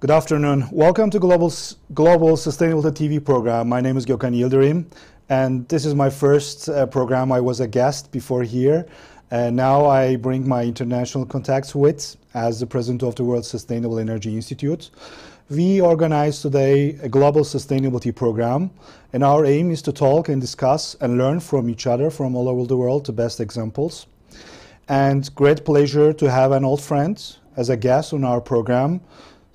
Good afternoon. Welcome to Global Sustainability TV program. My name is Gökhan Yildirim, and this is my first program. I was a guest before here, and now I bring my international contacts with as the president of the World Sustainable Energy Institute. We organize today a global sustainability program, and our aim is to talk and discuss and learn from each other from all over the world, the best examples. And great pleasure to have an old friend as a guest on our program,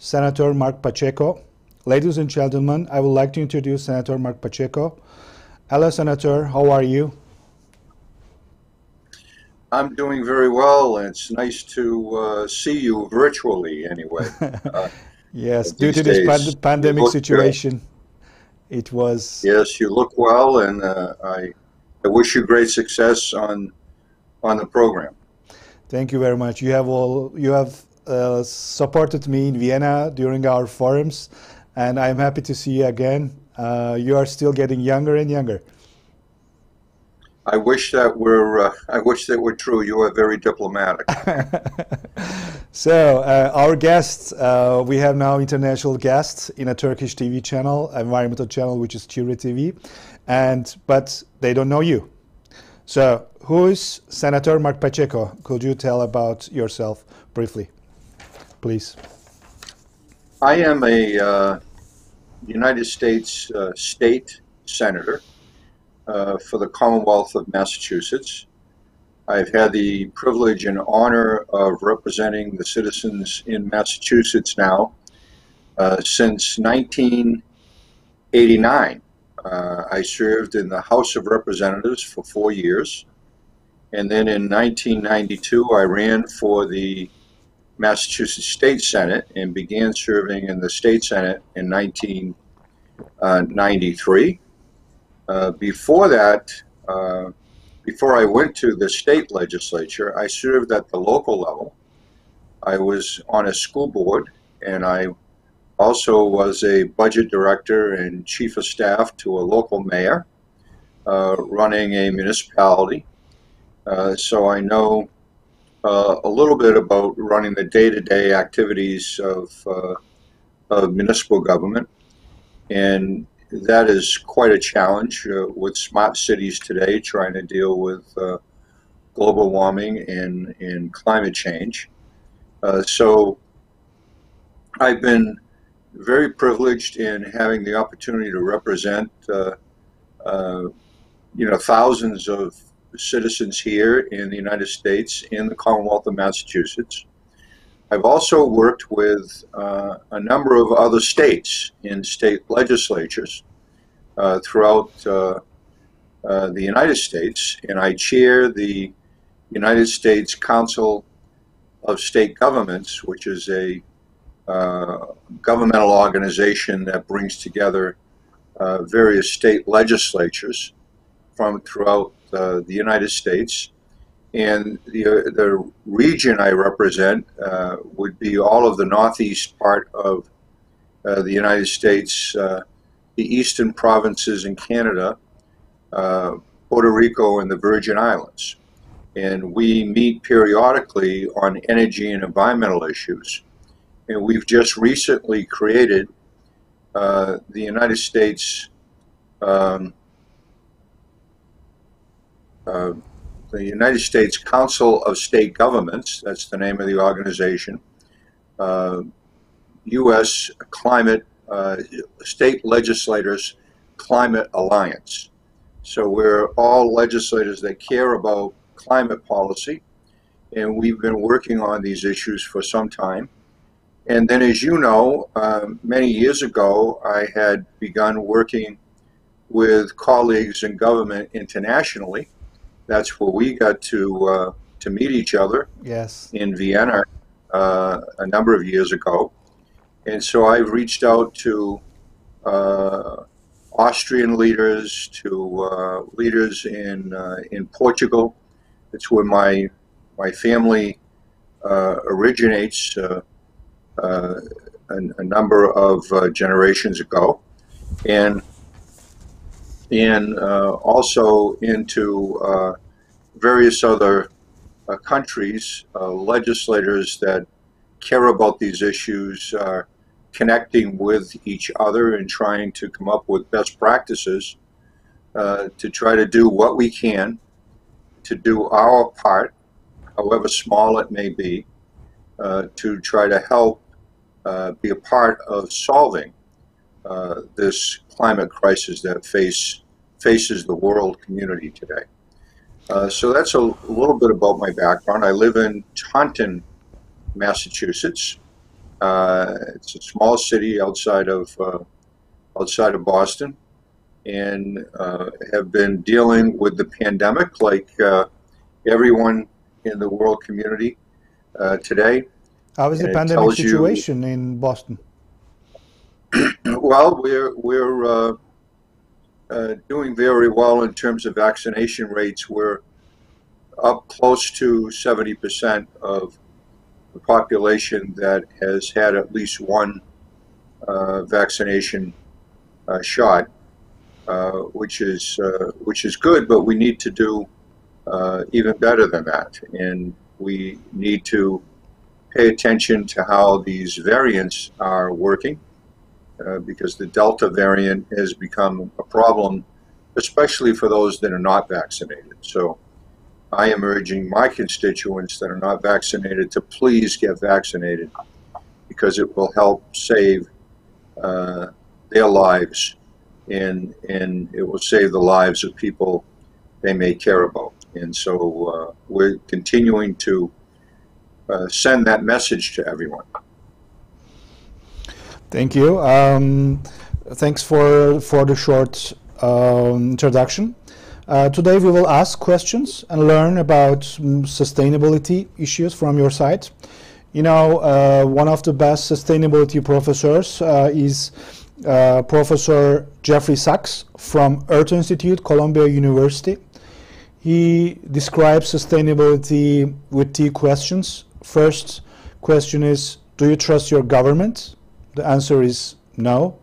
Senator Marc Pacheco. Ladies and gentlemen, I would like to introduce Senator Marc Pacheco. Hello, Senator. How are you? I'm doing very well. It's nice to see you virtually, anyway. Yes, due to this pandemic situation, it was. Yes, you look well, and I wish you great success on the program. Thank you very much. You have supported me in Vienna during our forums, and I'm happy to see you again. You are still getting younger and younger. I wish that were true. You are very diplomatic. So our guests, we have now international guests in a Turkish TV channel, environmental channel, which is Çevre TV, but they don't know you. So who is Senator Marc Pacheco? Could you tell about yourself briefly, please? I am a United States state senator for the Commonwealth of Massachusetts. I've had the privilege and honor of representing the citizens in Massachusetts now since 1989. I served in the House of Representatives for 4 years, and then in 1992 I ran for the Massachusetts State Senate and began serving in the State Senate in 1993. Before that, before I went to the state legislature, I served at the local level. I was on a school board, and I also was a budget director and chief of staff to a local mayor running a municipality. So I know a little bit about running the day-to-day activities of municipal government, and that is quite a challenge with smart cities today, trying to deal with global warming and climate change. So I've been very privileged in having the opportunity to represent thousands of citizens here in the United States, in the Commonwealth of Massachusetts. I've also worked with a number of other states in state legislatures throughout the United States, and I chair the United States Council of State Governments, which is a governmental organization that brings together various state legislatures from throughout the United States. And the region I represent would be all of the northeast part of the United States, the eastern provinces in Canada, Puerto Rico, and the Virgin Islands. And we meet periodically on energy and environmental issues. And we've just recently created the United States the United States Council of State Governments, that's the name of the organization, U.S. Climate, State Legislators Climate Alliance. So we're all legislators that care about climate policy, and we've been working on these issues for some time. And then, as you know, many years ago, I had begun working with colleagues in government internationally. That's where we got to meet each other. Yes. In Vienna a number of years ago. And so I've reached out to Austrian leaders, to leaders in Portugal. It's where my family originates a number of generations ago, and also into various other countries. Legislators that care about these issues are connecting with each other and trying to come up with best practices to try to do what we can to do our part, however small it may be, to try to help be a part of solving this climate crisis that faces the world community today. So that's a little bit about my background. I live in Taunton, Massachusetts. It's a small city outside of Boston, and have been dealing with the pandemic like everyone in the world community today. How is the pandemic situation in Boston? Well, we're doing very well in terms of vaccination rates. We're up close to 70% of the population that has had at least one vaccination shot, which is good. But we need to do even better than that, and we need to pay attention to how these variants are working. Because the Delta variant has become a problem, especially for those that are not vaccinated. So I am urging my constituents that are not vaccinated to please get vaccinated, because it will help save their lives, and it will save the lives of people they may care about. And so we're continuing to send that message to everyone. Thank you. Thanks for the short introduction. Today we will ask questions and learn about sustainability issues from your side. You know, one of the best sustainability professors is Professor Jeffrey Sachs from Earth Institute, Columbia University. He describes sustainability with 2 questions. First question is, do you trust your government? The answer is no.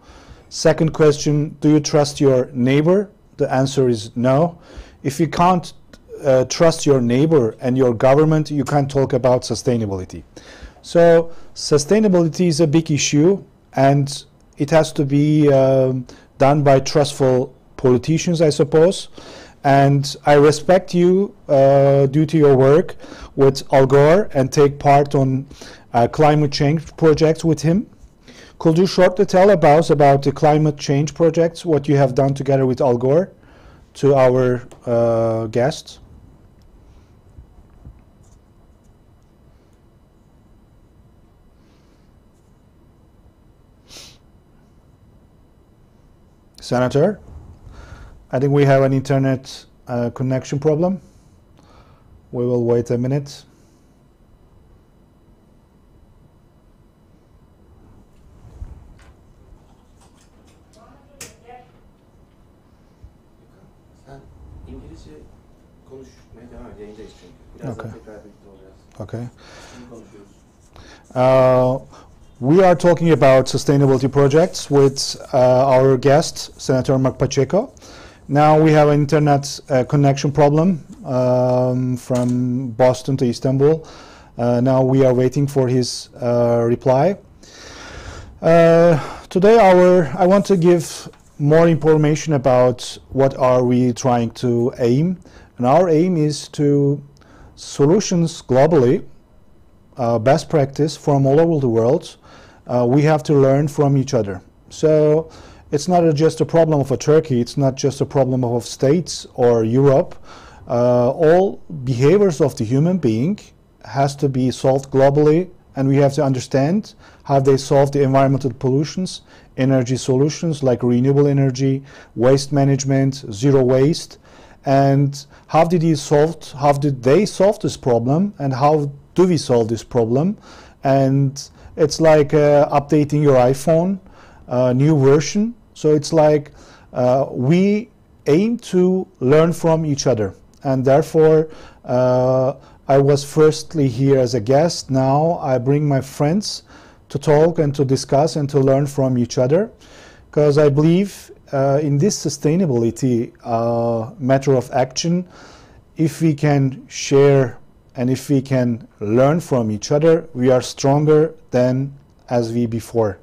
Second question, do you trust your neighbor? The answer is no. If you can't trust your neighbor and your government, you can't talk about sustainability. So sustainability is a big issue, and it has to be done by trustful politicians, I suppose. And I respect you due to your work with Al Gore and take part on climate change projects with him. Could you shortly tell about the climate change projects, what you have done together with Al Gore, to our guests? Senator, I think we have an internet connection problem. We will wait a minute. Okay. Okay. We are talking about sustainability projects with our guest, Senator Marc Pacheco. Now we have an internet connection problem from Boston to Istanbul. Now we are waiting for his reply. Today I want to give more information about what are we trying to aim. And our aim is to solutions globally, best practice from all over the world. We have to learn from each other. So it's not just a problem of Turkey, it's not just a problem of states or Europe. All behaviors of the human being has to be solved globally, and we have to understand how they solve the environmental pollutions, energy solutions like renewable energy, waste management, zero waste, and how did they solve this problem, and how do we solve this problem? And it's like updating your iPhone, new version. So it's like we aim to learn from each other, and therefore I was firstly here as a guest. Now I bring my friends to talk and to discuss and to learn from each other, because I believe in this sustainability matter of action, if we can share and if we can learn from each other, we are stronger than as we before.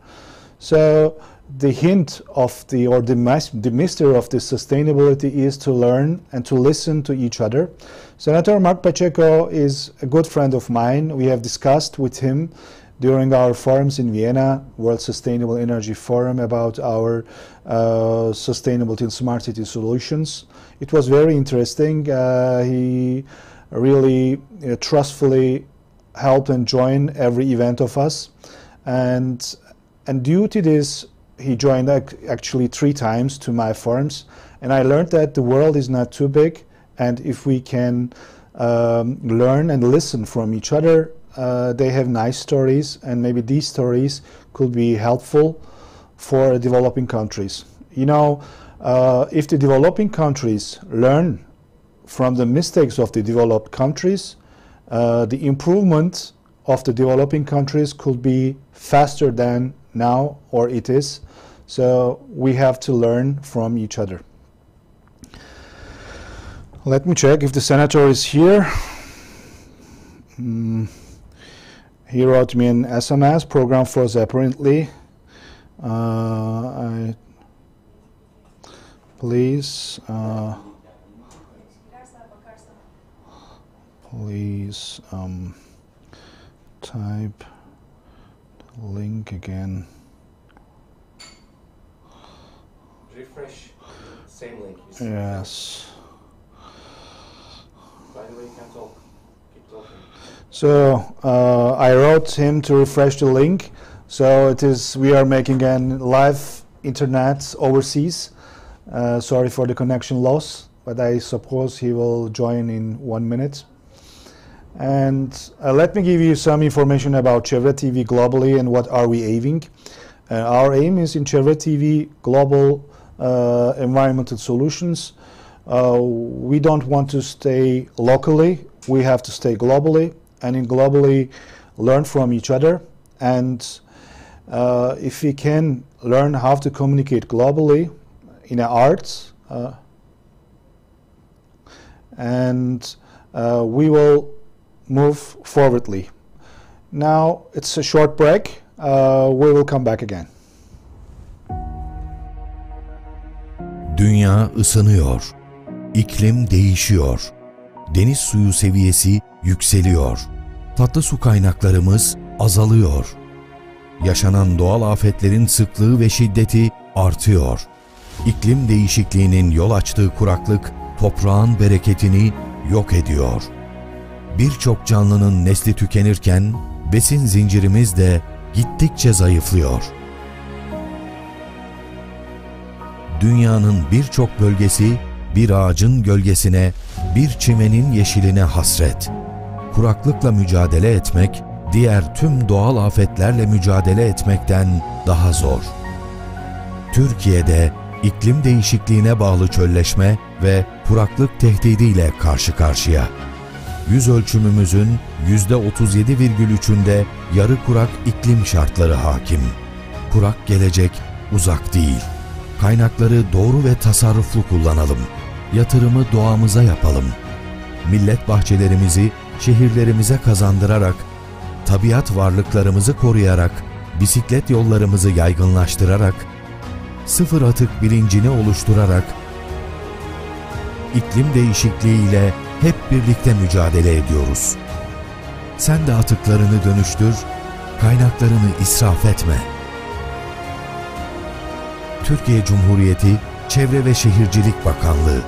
So the hint of the mystery of this sustainability is to learn and to listen to each other. Senator Marc Pacheco is a good friend of mine. We have discussed with him during our forums in Vienna, World Sustainable Energy Forum, about our sustainability and smart city solutions. It was very interesting. He really trustfully helped and joined every event of us. And due to this, he joined actually 3 times to my forums. And I learned that the world is not too big. And if we can learn and listen from each other, they have nice stories, and maybe these stories could be helpful for developing countries. You know, if the developing countries learn from the mistakes of the developed countries, the improvement of the developing countries could be faster than now, or it is. So we have to learn from each other. Let me check if the senator is here. He wrote me an SMS, program froze apparently. Please type the link again. Refresh, same link. Yes. By the way, you can talk. Keep talking. So I wrote him to refresh the link. So it is, we are making a live internet overseas. Sorry for the connection loss, but I suppose he will join in 1 minute. And let me give you some information about Çevre TV globally and what are we aiming. Our aim is in Çevre TV global environmental solutions. We don't want to stay locally, we have to stay globally, and in globally learn from each other. And if we can learn how to communicate globally in arts, we will move forwardly. Now it's a short break. We will come back again. Dünya ısınıyor. İklim değişiyor. Deniz suyu seviyesi yükseliyor. Tatlı su kaynaklarımız azalıyor. Yaşanan doğal afetlerin sıklığı ve şiddeti artıyor. İklim değişikliğinin yol açtığı kuraklık toprağın bereketini yok ediyor. Birçok canlının nesli tükenirken besin zincirimiz de gittikçe zayıflıyor. Dünyanın birçok bölgesi bir ağacın gölgesine, bir çimenin yeşiline hasret. Kuraklıkla mücadele etmek, diğer tüm doğal afetlerle mücadele etmekten daha zor. Türkiye'de iklim değişikliğine bağlı çölleşme ve kuraklık tehdidiyle karşı karşıya. Yüz ölçümümüzün %37,3'ünde yarı kurak iklim şartları hakim. Kurak gelecek uzak değil. Kaynakları doğru ve tasarruflu kullanalım. Yatırımı doğamıza yapalım. Millet bahçelerimizi şehirlerimize kazandırarak, tabiat varlıklarımızı koruyarak, bisiklet yollarımızı yaygınlaştırarak, sıfır atık bilincini oluşturarak, iklim değişikliğiyle hep birlikte mücadele ediyoruz. Sen de atıklarını dönüştür, kaynaklarını israf etme. Türkiye Cumhuriyeti Çevre ve Şehircilik Bakanlığı.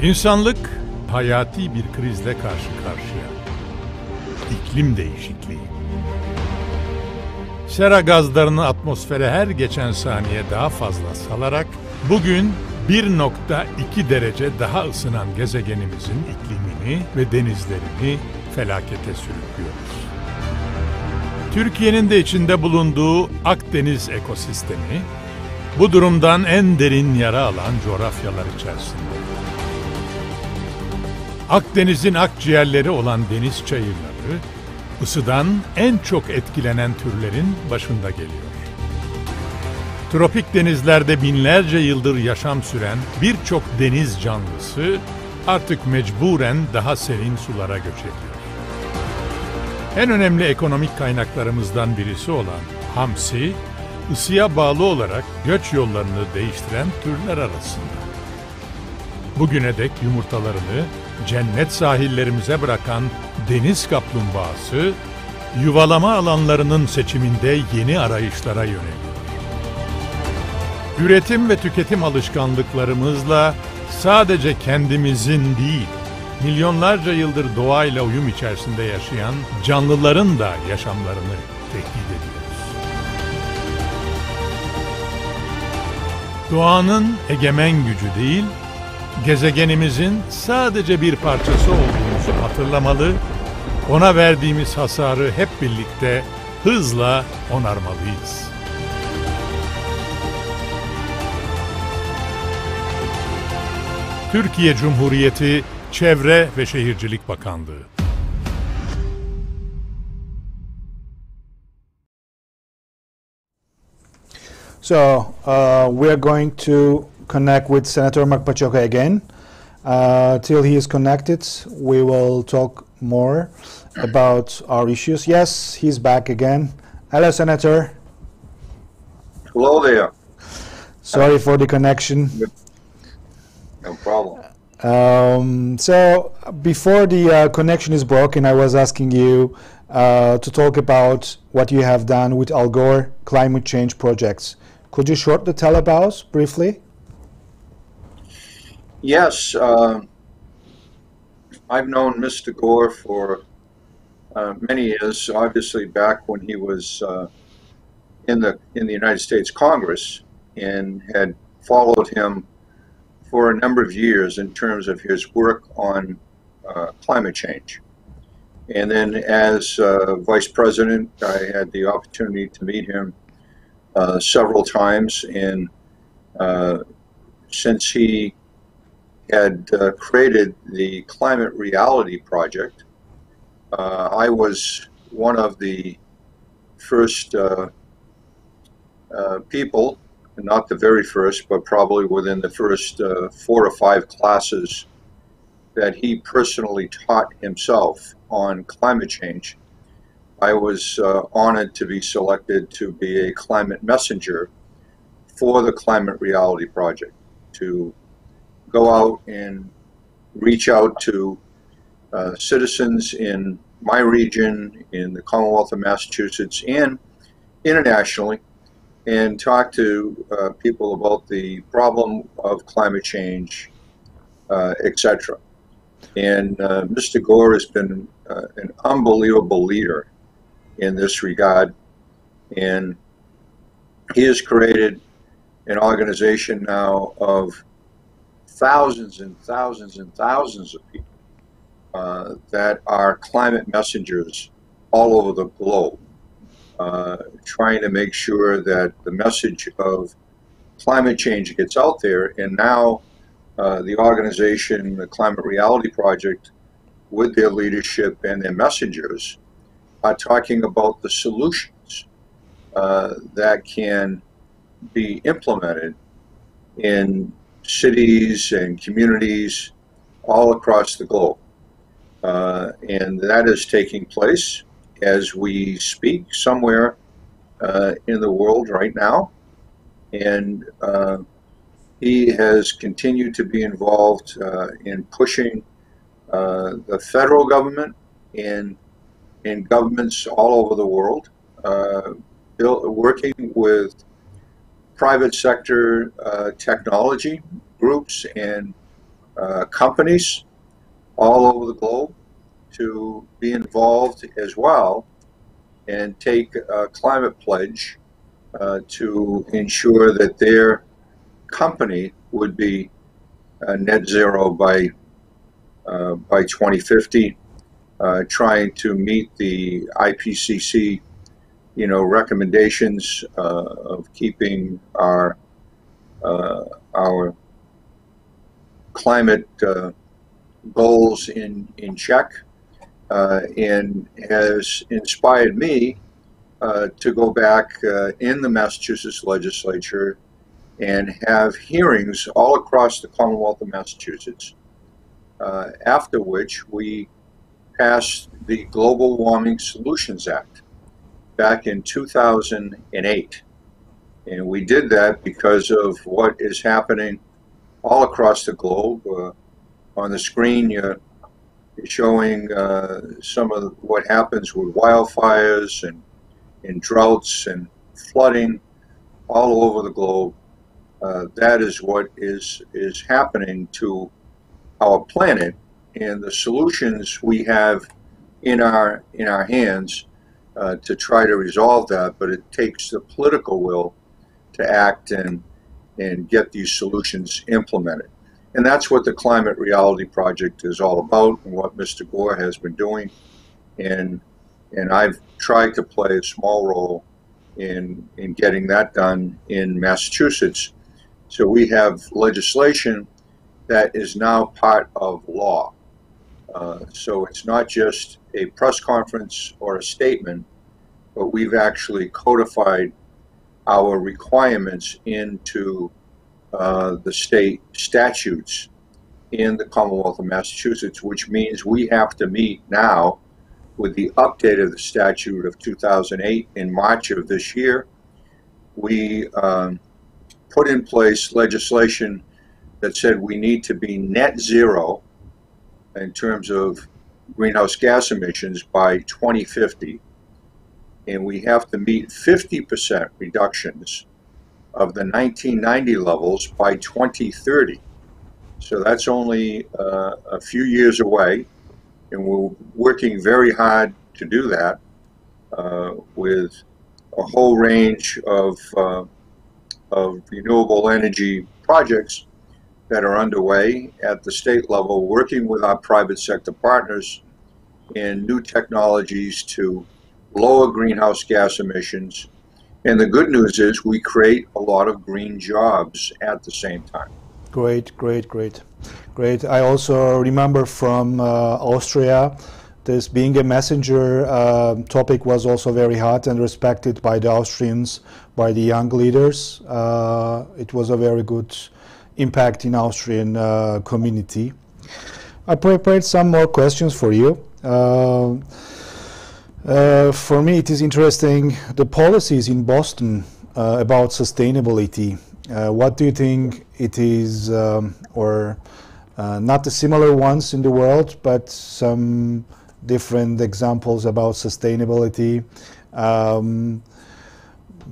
İnsanlık hayati bir krizle karşı karşıya. İklim değişikliği. Sera gazlarını atmosfere her geçen saniye daha fazla salarak bugün 1,2 derece daha ısınan gezegenimizin iklimini ve denizlerini felakete sürüklüyoruz. Türkiye'nin de içinde bulunduğu Akdeniz ekosistemi bu durumdan en derin yara alan coğrafyalar içerisinde. Akdeniz'in akciğerleri olan deniz çayırları, ısıdan en çok etkilenen türlerin başında geliyor. Tropik denizlerde binlerce yıldır yaşam süren birçok deniz canlısı artık mecburen daha serin sulara göç ediyor. En önemli ekonomik kaynaklarımızdan birisi olan hamsi, ısıya bağlı olarak göç yollarını değiştiren türler arasında. Bugüne dek yumurtalarını cennet sahillerimize bırakan deniz kaplumbağası, yuvalama alanlarının seçiminde yeni arayışlara yöneliyor. Üretim ve tüketim alışkanlıklarımızla sadece kendimizin değil, milyonlarca yıldır doğayla uyum içerisinde yaşayan canlıların da yaşamlarını tehdit ediyoruz. Doğanın egemen gücü değil, gezegenimizin sadece bir parçası olduğumuzu hatırlamalı, ona verdiğimiz hasarı hep birlikte hızla onarmalıyız. Türkiye Cumhuriyeti Çevre ve Şehircilik Bakanlığı. So we are going to connect with Senator Marc Pacheco again. Till he is connected, we will talk more about our issues. Yes, he's back again. Hello, Senator. Hello there. Sorry for the connection. No problem. So before the connection is broken, I was asking you to talk about what you have done with Al Gore climate change projects. Could you shortly tell about us briefly? Yes, I've known Mr. Gore for many years. Obviously, back when he was in the United States Congress, and had followed him for a number of years in terms of his work on climate change. And then as Vice President, I had the opportunity to meet him several times, and since he had created the Climate Reality Project, I was one of the first people, not the very first, but probably within the first 4 or 5 classes that he personally taught himself on climate change. I was honored to be selected to be a climate messenger for the Climate Reality Project, to go out and reach out to citizens in my region, in the Commonwealth of Massachusetts, and internationally, and talk to people about the problem of climate change, etc. And Mr. Gore has been an unbelievable leader in this regard, and he has created an organization now of thousands and thousands and thousands of people that are climate messengers all over the globe, trying to make sure that the message of climate change gets out there. And now the organization, the Climate Reality Project, with their leadership and their messengers, are talking about the solutions that can be implemented in cities and communities all across the globe. And that is taking place as we speak somewhere in the world right now. And he has continued to be involved in pushing the federal government and governments all over the world, working with private sector technology groups and companies all over the globe to be involved as well and take a climate pledge to ensure that their company would be net zero by 2050, trying to meet the IPCC recommendations of keeping our climate goals in check, and has inspired me to go back in the Massachusetts legislature and have hearings all across the Commonwealth of Massachusetts, after which we passed the Global Warming Solutions Act back in 2008. And we did that because of what is happening all across the globe. On the screen, you're showing some of what happens with wildfires and droughts and flooding all over the globe. That is what is happening to our planet, and the solutions we have in our hands to try to resolve that. But it takes the political will to act and get these solutions implemented. And that's what the Climate Reality Project is all about, and what Mr. Gore has been doing. And I've tried to play a small role in getting that done in Massachusetts. So we have legislation that is now part of law. So it's not just a press conference or a statement, but we've actually codified our requirements into the state statutes in the Commonwealth of Massachusetts, which means we have to meet now with the update of the statute of 2008 in March of this year. We put in place legislation that said we need to be net zero in terms of greenhouse gas emissions by 2050. And we have to meet 50% reductions of the 1990 levels by 2030. So that's only a few years away, and we're working very hard to do that with a whole range of renewable energy projects that are underway at the state level, working with our private sector partners in new technologies to lower greenhouse gas emissions. And the good news is we create a lot of green jobs at the same time. Great. I also remember from Austria, this being a messenger topic was also very hot and respected by the Austrians, by the young leaders. It was a very good impact in Austrian community. I prepared some more questions for you. For me, it is interesting, the policies in Boston about sustainability. What do you think it is, or not the similar ones in the world, but some different examples about sustainability?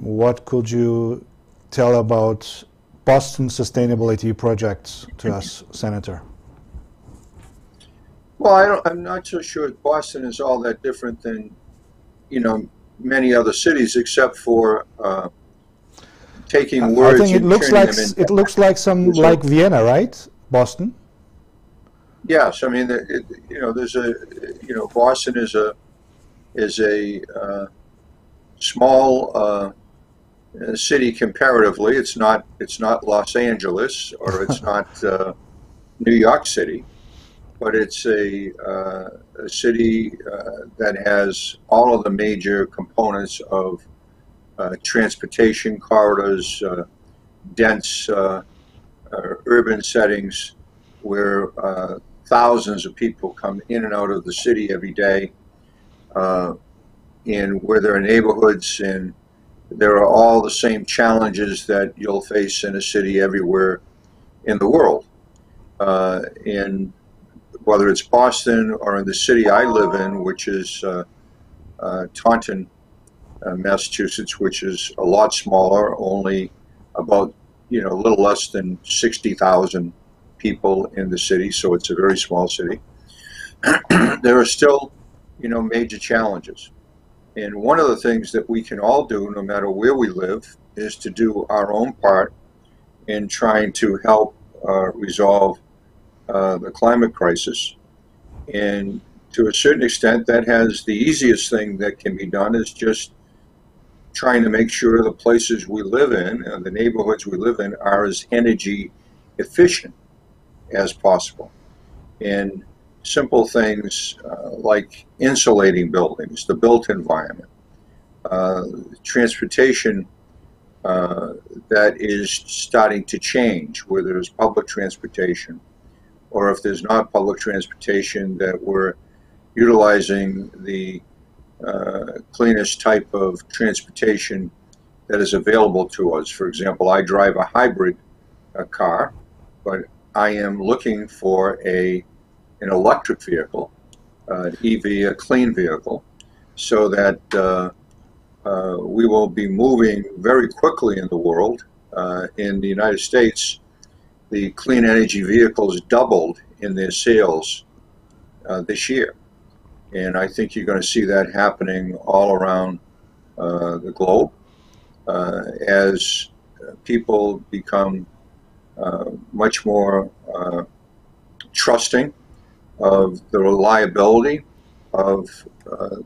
What could you tell about Boston sustainability projects to us, Senator? Well, I'm not so sure Boston is all that different than, many other cities, except for taking words. I think it looks like some like Vienna, right? Boston. Yes, I mean, there's Boston is a small city comparatively. It's not Los Angeles, or it's not New York City, but it's a city that has all of the major components of transportation corridors, dense urban settings where thousands of people come in and out of the city every day, and where there are neighborhoods, and there are all the same challenges that you'll face in a city everywhere in the world. And whether it's Boston or in the city I live in, which is Taunton, Massachusetts, which is a lot smaller, only about a little less than 60,000 people in the city, so it's a very small city. There are still major challenges, and one of the things that we can all do, no matter where we live, is to do our own part in trying to help resolve the climate crisis. And to a certain extent, that has the easiest thing that can be done is just trying to make sure the places we live in and the neighborhoods we live in are as energy efficient as possible. And simple things like insulating buildings, the built environment, transportation that is starting to change, where there's public transportation, or if there's not public transportation, that we're utilizing the cleanest type of transportation that is available to us. For example, I drive a hybrid car, but I am looking for an electric vehicle, an EV, a clean vehicle, so that we will be moving very quickly in the world. In the United States, the clean energy vehicles doubled in their sales this year. And I think you're going to see that happening all around the globe as people become much more trusting of the reliability of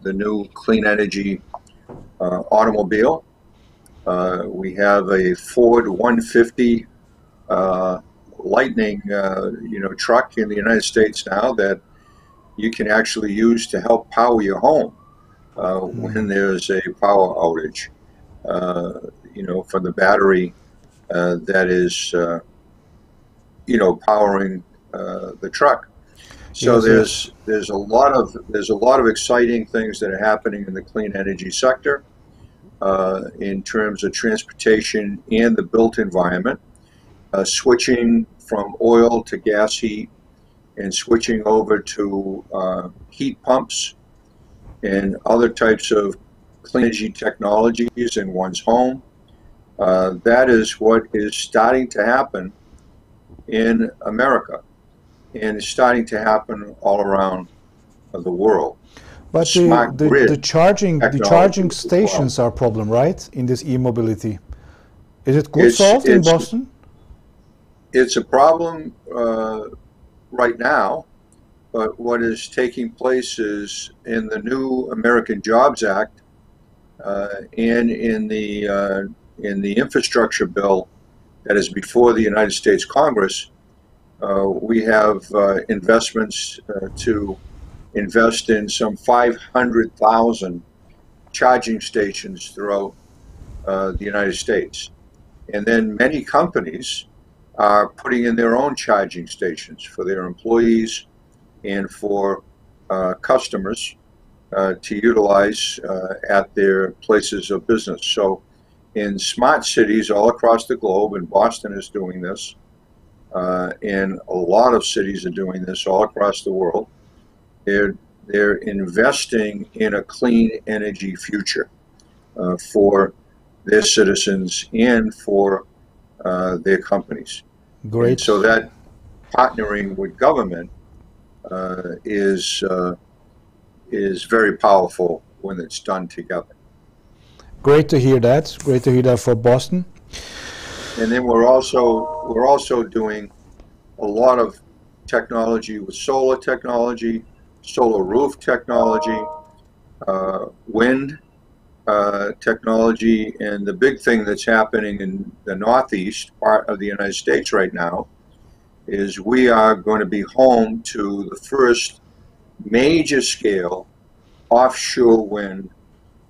the new clean energy automobile. We have a Ford 150 Lightning truck in the United States now that you can actually use to help power your home when there's a power outage. For the battery that is powering the truck. So Yes, there's a lot of exciting things that are happening in the clean energy sector in terms of transportation and the built environment, switching from oil to gas heat and switching over to heat pumps and other types of clean energy technologies in one's home. That is what is starting to happen in America, and it's starting to happen all around the world. but Smart the grid charging technology as well. stations are a problem, right? In this e-mobility, is it good It's solved in it's Boston? it's a problem right now, but what is taking place is in the new American Jobs Act and in the infrastructure bill that is before the United States Congress. We have investments to invest in some 500,000 charging stations throughout the United States. And then many companies are putting in their own charging stations for their employees and for customers to utilize at their places of business. So in smart cities all across the globe, and Boston is doing this, and a lot of cities are doing this all across the world, they're investing in a clean energy future for their citizens and for their companies. Great. And so that partnering with government is very powerful when it's done together. Great to hear that. Great to hear that for Boston. And then we're also doing a lot of technology with solar technology, solar roof technology, wind technology, and the big thing that's happening in the northeast part of the United States right now is we are going to be home to the first major scale offshore wind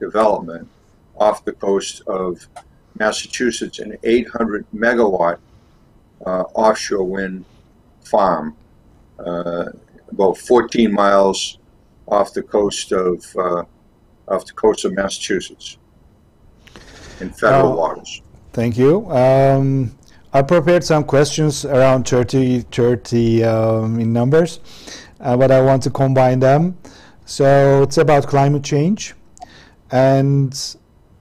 development off the coast of Massachusetts, an 800 megawatt offshore wind farm, about 14 miles off the coast of Massachusetts in federal waters. Thank you. I prepared some questions around 30 in numbers, but I want to combine them. So it's about climate change, and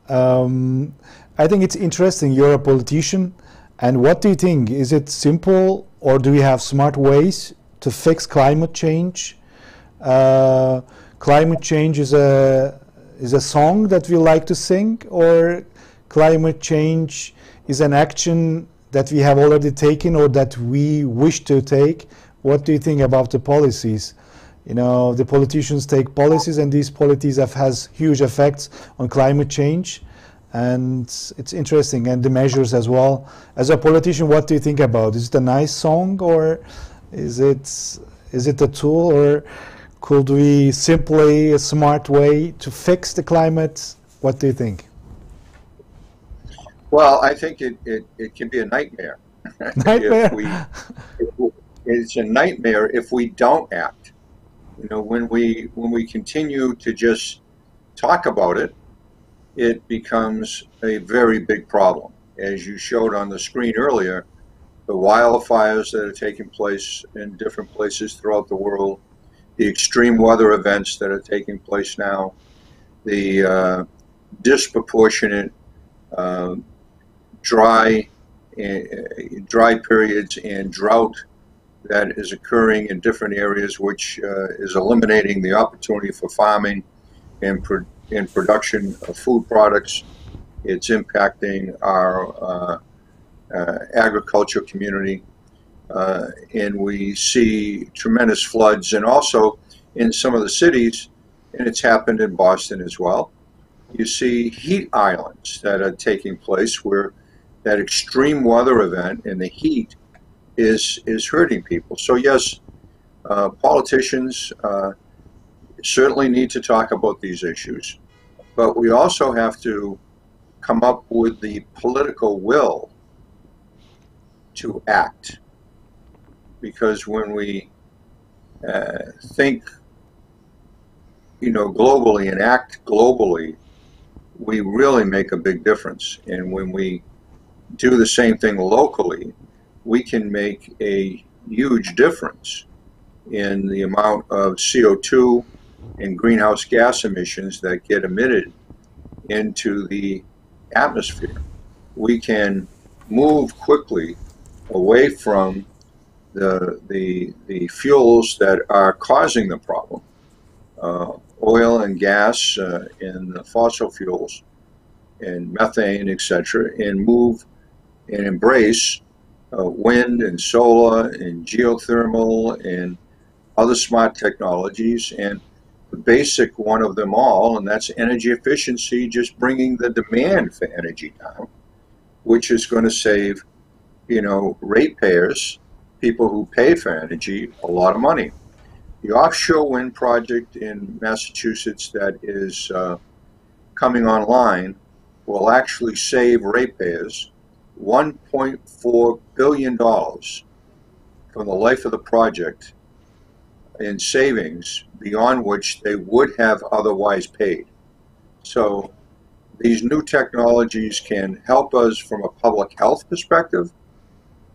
I think it's interesting. You're a politician, and what do you think? Is it simple, or do we have smart ways to fix climate change? Climate change is a song that we like to sing, or climate change is an action that we have already taken or that we wish to take? What do you think about the policies? You know, the politicians take policies, and these policies has huge effects on climate change, and it's interesting, and the measures as well. As a politician, what do you think about? Is it a nice song, or is it a tool, or could we simply a smart way to fix the climate? What do you think? Well, I think it can be a nightmare. Nightmare? It's a nightmare if we don't act. You know, when we continue to just talk about it, it becomes a very big problem. As you showed on the screen earlier, the wildfires that are taking place in different places throughout the world, the extreme weather events that are taking place now, the disproportionate dry periods and drought that is occurring in different areas, which is eliminating the opportunity for farming and production of food products. It's impacting our agriculture community, and we see tremendous floods, and also in some of the cities, and it's happened in Boston as well. You see heat islands that are taking place where that extreme weather event and the heat is hurting people. So yes, politicians certainly need to talk about these issues, but we also have to come up with the political will to act. Because when we think, you know, globally and act globally, we really make a big difference. And when we do the same thing locally, we can make a huge difference in the amount of CO2 and greenhouse gas emissions that get emitted into the atmosphere. We can move quickly away from the fuels that are causing the problem, oil and gas and the fossil fuels and methane, etc., and move and embrace wind and solar and geothermal and other smart technologies, and the basic one of them all, and that's energy efficiency, just bringing the demand for energy down, which is going to save, you know, ratepayers, people who pay for energy, a lot of money. The offshore wind project in Massachusetts that is coming online will actually save ratepayers $1.4 billion from the life of the project in savings beyond which they would have otherwise paid. So these new technologies can help us from a public health perspective,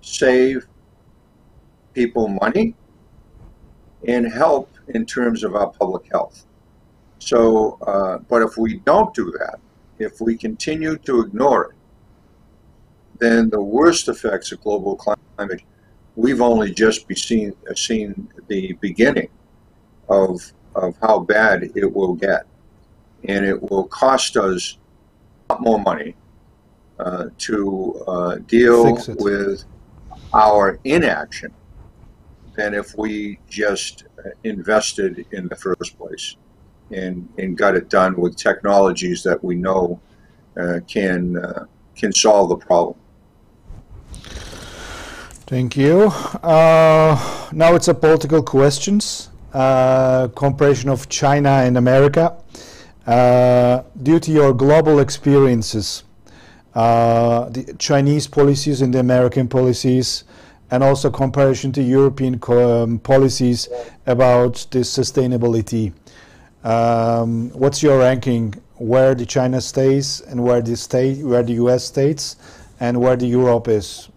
save people money, and help in terms of our public health. So, but if we don't do that, if we continue to ignore it, then the worst effects of global climate, we've only just seen the beginning of how bad it will get. And it will cost us a lot more money to deal with our inaction than if we just invested in the first place and got it done with technologies that we know can solve the problem. Thank you. Now it's a political questions. Comparison of China and America. Due to your global experiences, the Chinese policies and the American policies, and also comparison to European policies about this sustainability. What's your ranking? Where the China stays, and where the US stays, and where the Europe is?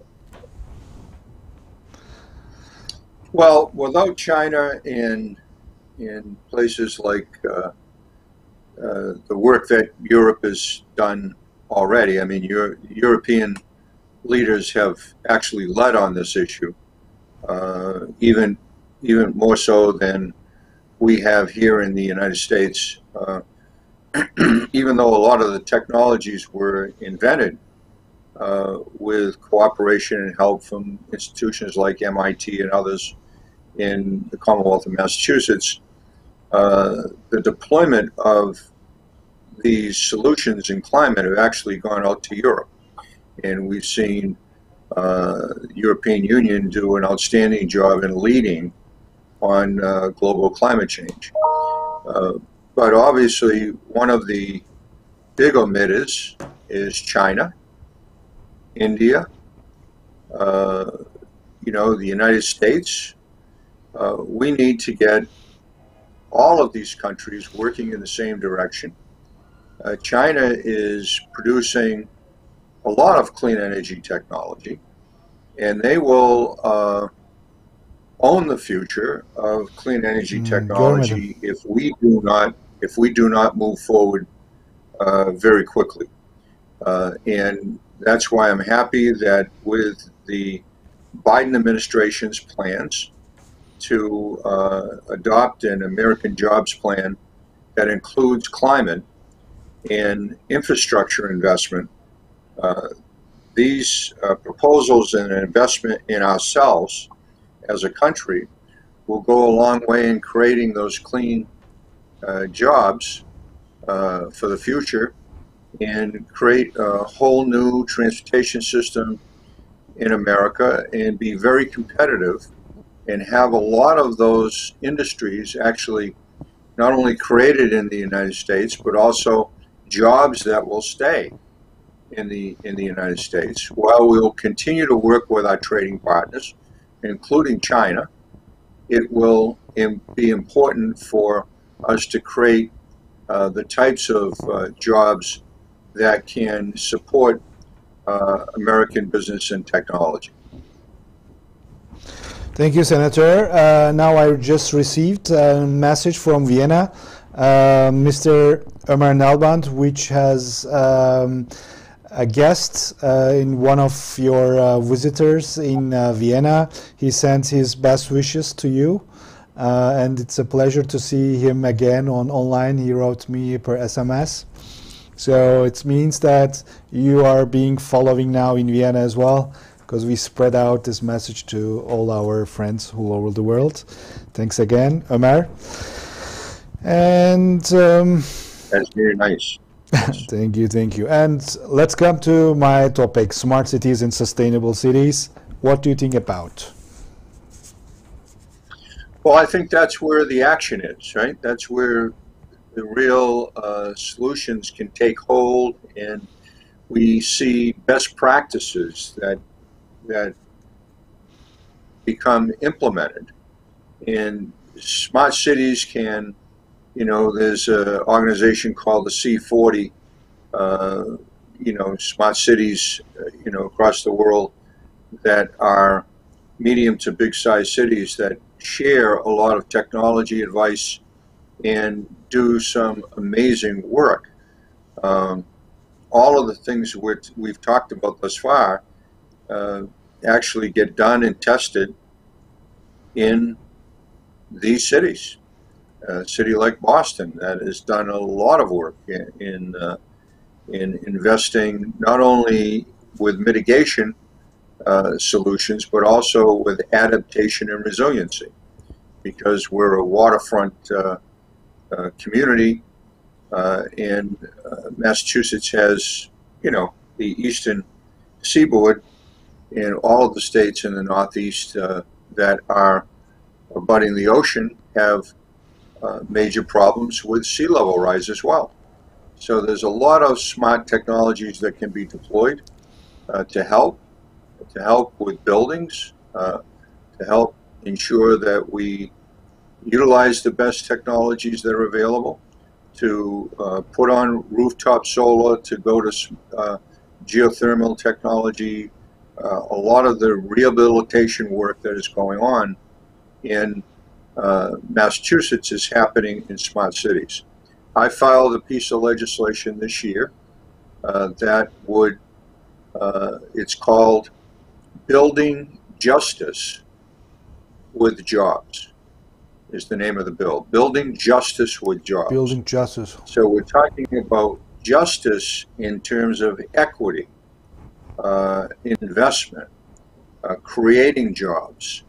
Well, without China in places like the work that Europe has done already, I mean, European leaders have actually led on this issue, even more so than we have here in the United States. Even though a lot of the technologies were invented with cooperation and help from institutions like MIT and others in the Commonwealth of Massachusetts, the deployment of these solutions in climate have actually gone out to Europe. And we've seen the European Union do an outstanding job in leading on global climate change. But obviously, one of the big emitters is China, India, you know, the United States. We need to get all of these countries working in the same direction. China is producing a lot of clean energy technology, and they will own the future of clean energy technology if we do not move forward very quickly. And that's why I'm happy that with the Biden administration's plans to adopt an American jobs plan that includes climate and infrastructure investment, these proposals and an investment in ourselves as a country will go a long way in creating those clean jobs for the future and create a whole new transportation system in America and be very competitive and have a lot of those industries actually not only created in the United States, but also jobs that will stay in the United States, while we'll continue to work with our trading partners, including China. It will be important for us to create the types of jobs that can support American business and technology. Thank you, Senator. Now I just received a message from Vienna, Mr. Ömer Nalbant, which has a guest in one of your visitors in Vienna. He sends his best wishes to you, and it's a pleasure to see him again online. He wrote me per SMS. So it means that you are being following now in Vienna as well, because we spread out this message to all our friends all over the world. Thanks again, Ömer. And that's very nice. Thank you. And let's come to my topic, smart cities and sustainable cities. What do you think about? Well, I think that's where the action is, right? That's where the real solutions can take hold, and we see best practices that become implemented. And smart cities can, there's an organization called the C40, smart cities, across the world that are medium to big size cities that share a lot of technology advice and do some amazing work. All of the things we've talked about thus far actually get done and tested in these cities. A city like Boston that has done a lot of work in investing not only with mitigation solutions, but also with adaptation and resiliency, because we're a waterfront community, and Massachusetts has, the eastern seaboard, and all of the states in the Northeast that are abutting the ocean have major problems with sea level rise as well. So there's a lot of smart technologies that can be deployed to help with buildings, to help ensure that we utilize the best technologies that are available, to put on rooftop solar, to go to geothermal technology. A lot of the rehabilitation work that is going on in Massachusetts is happening in smart cities. I filed a piece of legislation this year that would, it's called Building Justice with Jobs, is the name of the bill. Building Justice with Jobs. Building justice. So we're talking about justice in terms of equity, investment, creating jobs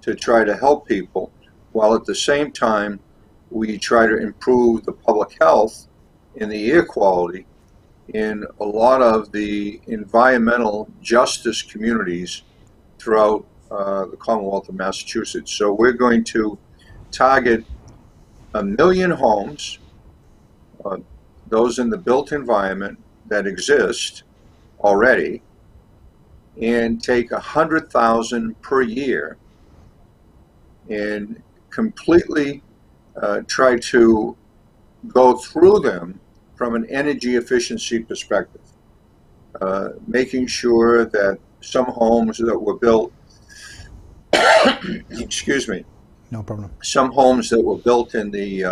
to try to help people, while at the same time we try to improve the public health and the air quality in a lot of the environmental justice communities throughout the Commonwealth of Massachusetts. So we're going to target 1 million homes, those in the built environment that exist already, and take 100,000 per year and completely try to go through them from an energy efficiency perspective, making sure that some homes that were built, excuse me, No problem. some homes that were built in the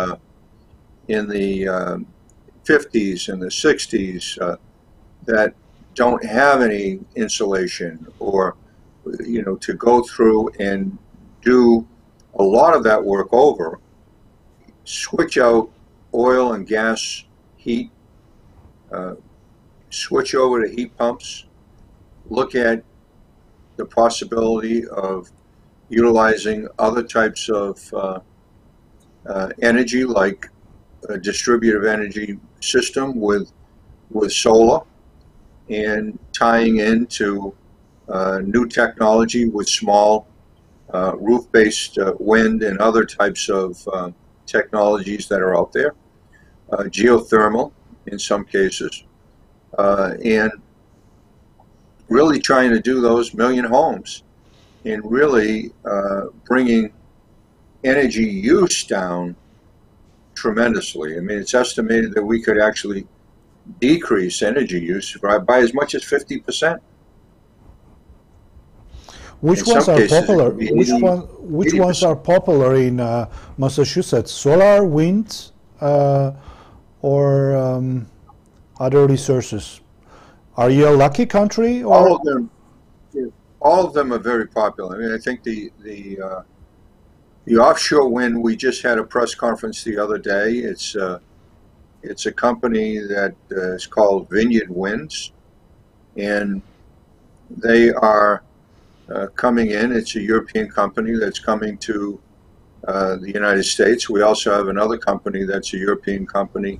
50s and the 60s that don't have any insulation, or to go through and do a lot of that work over, switch out oil and gas heat, switch over to heat pumps, look at the possibility of utilizing other types of energy, like a distributed energy system with solar, and tying into new technology with small roof-based wind and other types of technologies that are out there, geothermal in some cases, and really trying to do those million homes and really bringing energy use down tremendously. I mean, it's estimated that we could actually decrease energy use by as much as 50%. Which In ones some are cases, it popular? could be Which 80 ones are popular in Massachusetts? Solar, wind, or other resources? Are you a lucky country? Or? All of them are very popular. I mean, I think the offshore wind, we just had a press conference the other day. It's a company that is called Vineyard Winds, and they are coming in. It's a European company that's coming to the United States. We also have another company that's a European company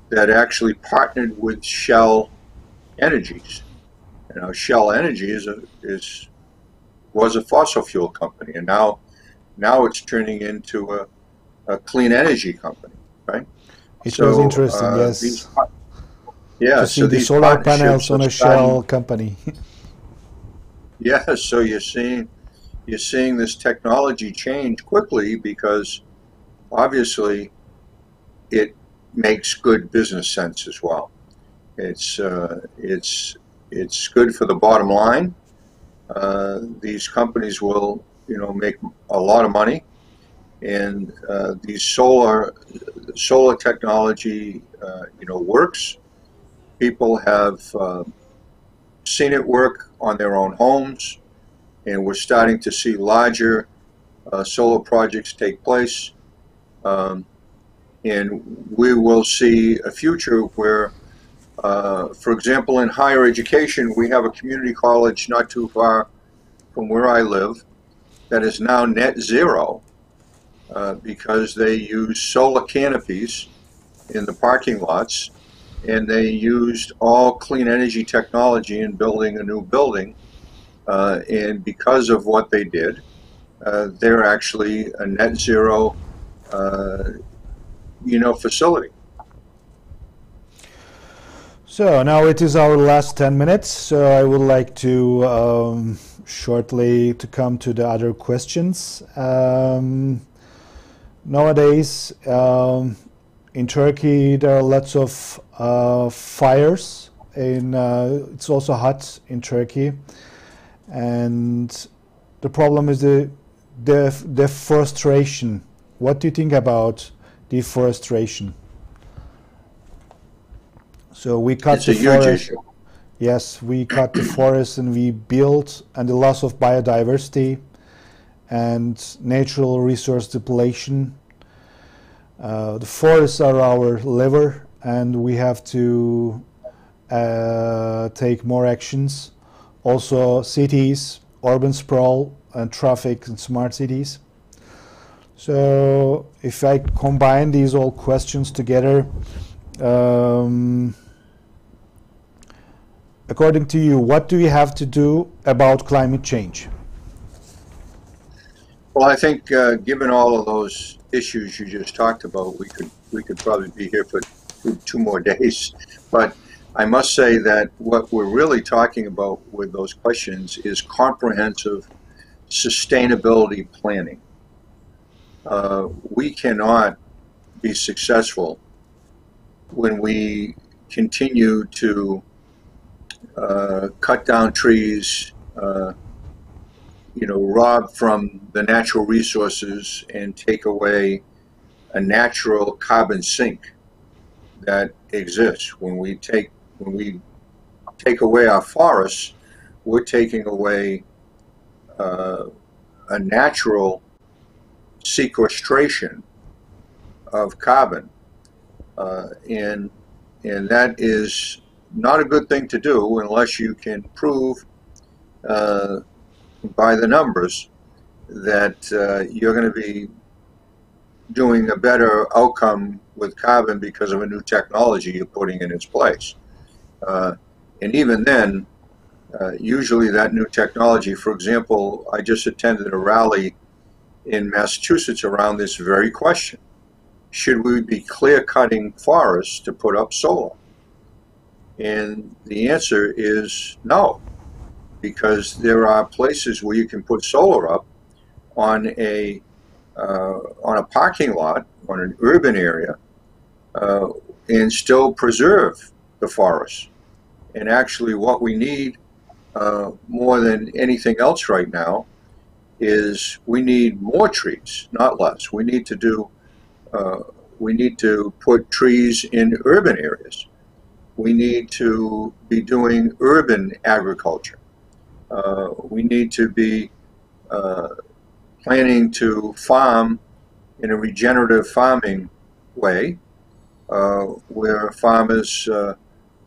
that actually partnered with Shell Energies. Shell Energy was a fossil fuel company, and now it's turning into a clean energy company, right? It was interesting, yes. To see the solar panels on a Shell company. Yeah, so you're seeing this technology change quickly, because obviously it makes good business sense as well. It's good for the bottom line. These companies will make a lot of money, and these solar technology works. People have seen it work on their own homes, and we're starting to see larger solar projects take place, and we will see a future where, for example, in higher education, we have a community college not too far from where I live that is now net zero because they use solar canopies in the parking lots, and they used all clean energy technology in building a new building, and because of what they did, they're actually a net zero facility. So now it is our last 10 minutes, so I would like to shortly to come to the other questions. Nowadays in Turkey there are lots of fires, and it's also hot in Turkey, and the problem is the deforestation. What do you think about deforestation? So we cut the forest. Yes, we cut the forest, and we build, and the loss of biodiversity and natural resource depletion. The forests are our liver, and we have to take more actions. Also, cities, urban sprawl, and traffic and smart cities. So if I combine these all questions together, according to you, what do we have to do about climate change? Well, I think given all of those issues you just talked about, we could probably be here for 2 more days. But I must say that what we're really talking about with those questions is comprehensive sustainability planning. we cannot be successful when we continue to cut down trees, rob from the natural resources and take away a natural carbon sink that exists. When we take away our forests, we're taking away a natural sequestration of carbon, and that is not a good thing to do unless you can prove by the numbers that you're going to be doing a better outcome with carbon because of a new technology you're putting in its place. And even then, usually that new technology, for example, I just attended a rally in Massachusetts around this very question. Should we be clear-cutting forests to put up solar? And the answer is no, because there are places where you can put solar up on a parking lot, on an urban area, and still preserve the forest. And actually what we need more than anything else right now is we need more trees, not less. We need to put trees in urban areas. We need to be doing urban agriculture. We need to be planning to farm in a regenerative farming way, where farmers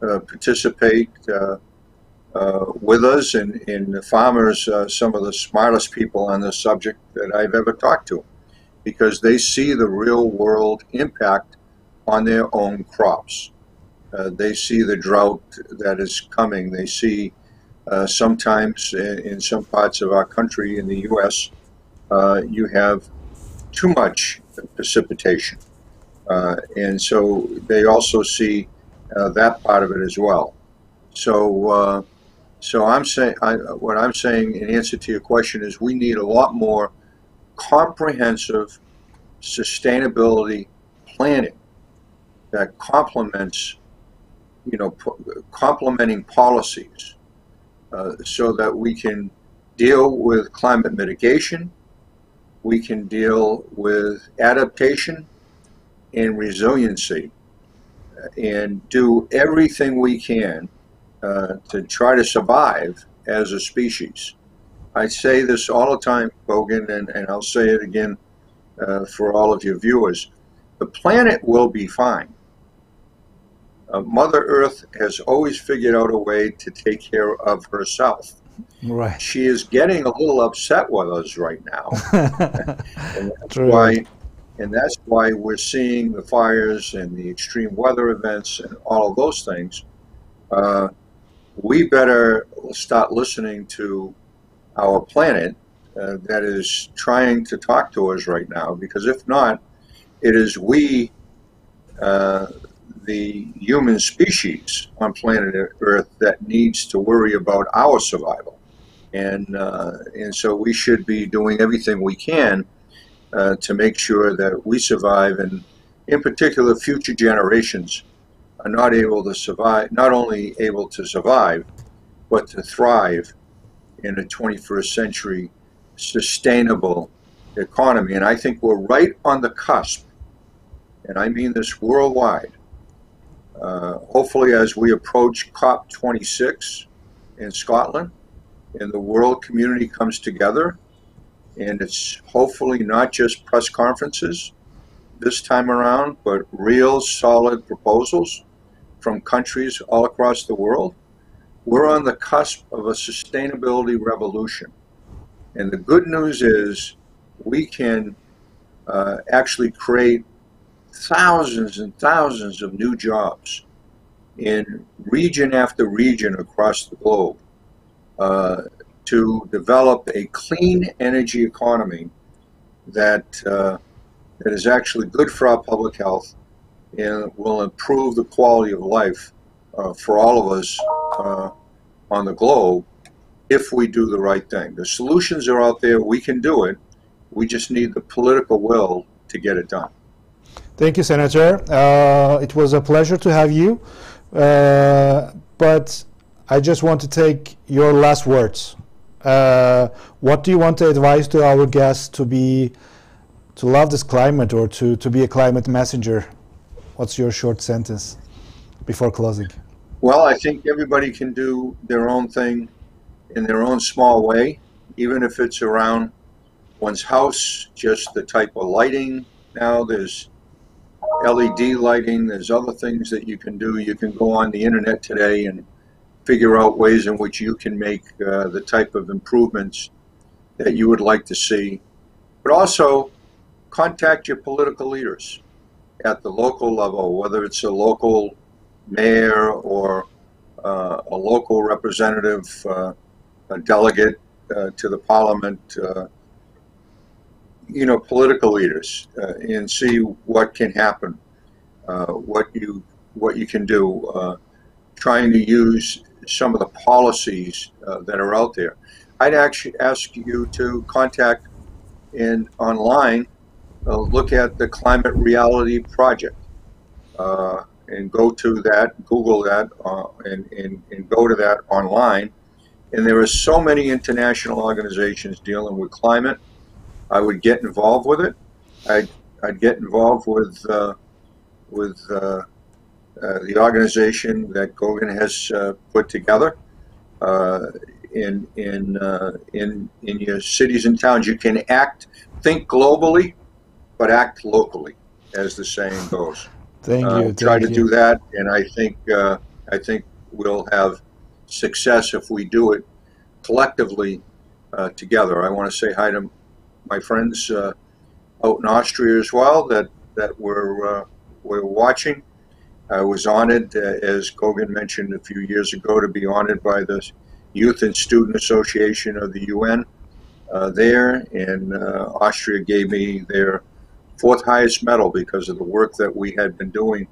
participate with us, and the farmers are some of the smartest people on this subject that I've ever talked to, because they see the real world impact on their own crops. They see the drought that is coming. They see sometimes in some parts of our country, in the U.S., you have too much precipitation. And so they also see that part of it as well. So I'm saying, what I'm saying in answer to your question is we need a lot more comprehensive sustainability planning that complements, complementing policies so that we can deal with climate mitigation, we can deal with adaptation and resiliency, and do everything we can to try to survive as a species. I say this all the time, Bogan, and I'll say it again for all of your viewers. The planet will be fine. Mother Earth has always figured out a way to take care of herself. Right. She is getting a little upset with us right now. And that's why we're seeing the fires and the extreme weather events and all of those things. We better start listening to our planet that is trying to talk to us right now, because if not, it is we, the human species on planet Earth, that needs to worry about our survival. And so we should be doing everything we can to make sure that we survive, and in particular future generations are not only able to survive, but to thrive in a 21st century sustainable economy. And I think we're right on the cusp, and I mean this worldwide. Hopefully, as we approach COP26 in Scotland, and the world community comes together, and it's hopefully not just press conferences this time around, but real solid proposals from countries all across the world, we're on the cusp of a sustainability revolution. And the good news is we can actually create thousands and thousands of new jobs in region after region across the globe to develop a clean energy economy that is actually good for our public health and will improve the quality of life for all of us on the globe if we do the right thing. The solutions are out there. We can do it. We just need the political will to get it done. Thank you, Senator. It was a pleasure to have you. But I just want to take your last words. What do you want to advise to our guests to love this climate, or to be a climate messenger? What's your short sentence before closing? Well, I think everybody can do their own thing in their own small way, even if it's around one's house, just the type of lighting. Now there's LED lighting, there's other things that you can do. You can go on the internet today and figure out ways in which you can make the type of improvements that you would like to see. But also contact your political leaders at the local level, whether it's a local mayor or a local representative, a delegate to the parliament, political leaders, and see what can happen, what you can do, trying to use some of the policies that are out there. I'd actually ask you to contact and online look at the Climate Reality Project and go to that, Google that, and go to that online. And there are so many international organizations dealing with climate. I would get involved with it. I'd get involved with the organization that Gore has put together. In your cities and towns, you can think globally, but act locally, as the saying goes. Thank you. Try to do that, and I think we'll have success if we do it collectively together. I want to say hi to my friends out in Austria as well that were watching. I was honored, as Kogan mentioned a few years ago, to be honored by the Youth and Student Association of the UN there, and Austria gave me their 4th highest medal because of the work that we had been doing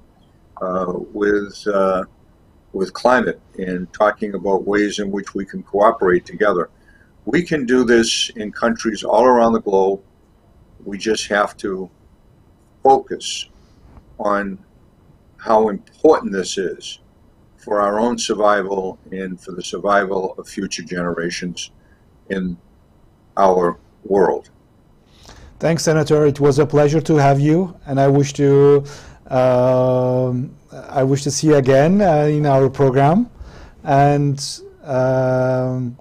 with climate and talking about ways in which we can cooperate together. We can do this in countries all around the globe. We just have to focus on how important this is for our own survival and for the survival of future generations in our world. Thanks, Senator. It was a pleasure to have you, and I wish to see you again in our program. And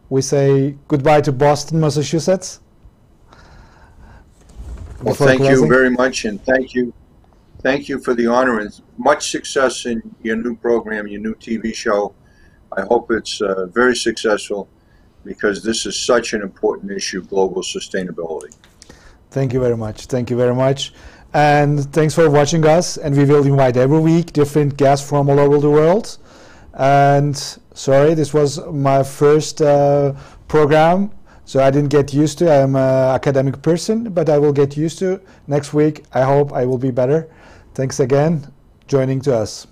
we say goodbye to Boston, Massachusetts. Well, thank you very much, and thank you for the honor, and much success in your new program, your new TV show. I hope it's very successful, because this is such an important issue, global sustainability. Thank you very much. Thank you very much. And thanks for watching us. And we will invite every week different guests from all over the world. And sorry, this was my first program, so I didn't get used to. I'm an academic person, but I will get used to. Next week, I hope I will be better. Thanks again joining to us.